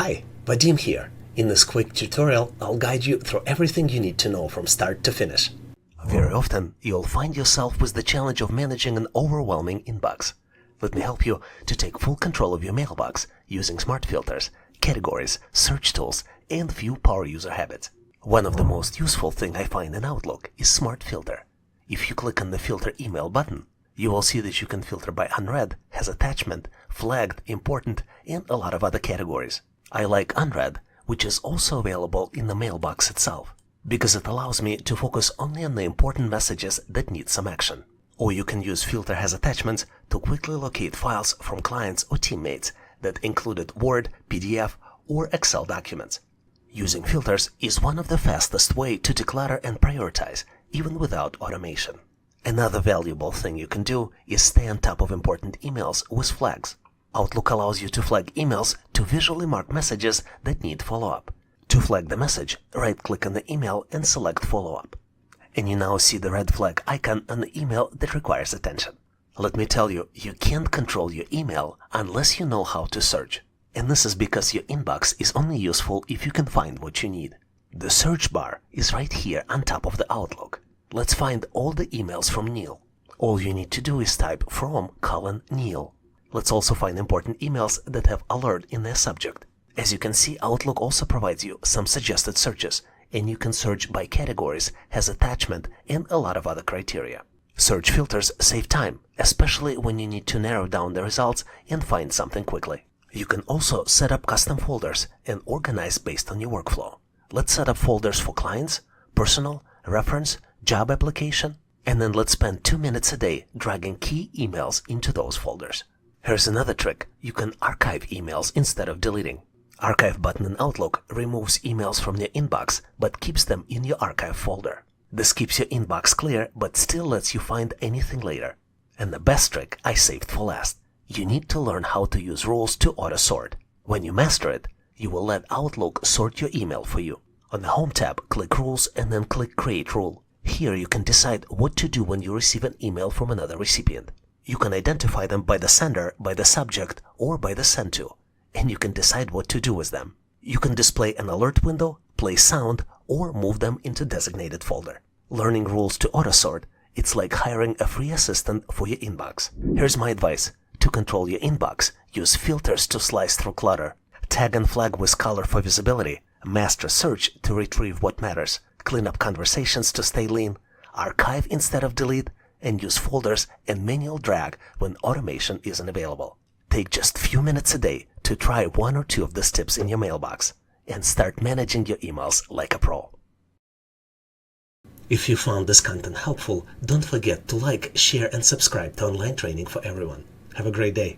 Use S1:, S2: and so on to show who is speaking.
S1: Hi, Vadim here. In this quick tutorial, I'll guide you through everything you need to know from start to finish. Very often, you'll find yourself with the challenge of managing an overwhelming inbox. Let me help you to take full control of your mailbox using smart filters, categories, search tools, and few power user habits. One of the most useful things I find in Outlook is Smart Filter. If you click on the Filter Email button, you will see that you can filter by unread, has attachment, flagged, important, and a lot of other categories. I like unread, which is also available in the mailbox itself, because it allows me to focus only on the important messages that need some action. Or you can use Filter has attachments to quickly locate files from clients or teammates that included Word, PDF, or Excel documents. Using filters is one of the fastest way to declutter and prioritize, even without automation. Another valuable thing you can do is stay on top of important emails with flags. Outlook allows you to flag emails to visually mark messages that need follow-up. To flag the message, right-click on the email and select follow-up. And you now see the red flag icon on the email that requires attention. Let me tell you, you can't control your email unless you know how to search. And this is because your inbox is only useful if you can find what you need. The search bar is right here on top of the Outlook. Let's find all the emails from Neil. All you need to do is type from:Neil. Let's also find important emails that have alert in their subject. As you can see, Outlook also provides you some suggested searches, and you can search by categories, has attachment, and a lot of other criteria. Search filters save time, especially when you need to narrow down the results and find something quickly. You can also set up custom folders and organize based on your workflow. Let's set up folders for clients, personal, reference, job application, and then let's spend 2 minutes a day dragging key emails into those folders. Here's another trick. You can archive emails instead of deleting. Archive button in Outlook removes emails from your inbox but keeps them in your archive folder. This keeps your inbox clear but still lets you find anything later. And the best trick I saved for last. You need to learn how to use rules to auto-sort. When you master it, you will let Outlook sort your email for you. On the Home tab, click Rules and then click Create Rule. Here you can decide what to do when you receive an email from another recipient. You can identify them by the sender, by the subject, or by the send to, and you can decide what to do with them. You can display an alert window, play sound, or move them into designated folder. Learning rules to auto-sort, it's like hiring a free assistant for your inbox. Here's my advice. To control your inbox, use filters to slice through clutter, tag and flag with color for visibility, master search to retrieve what matters, clean up conversations to stay lean, archive instead of delete, and use folders and manual drag when automation isn't available. Take just few minutes a day to try 1 or 2 of these tips in your mailbox and start managing your emails like a pro. If you found this content helpful, don't forget to like, share, and subscribe to Online Training for Everyone. Have a great day.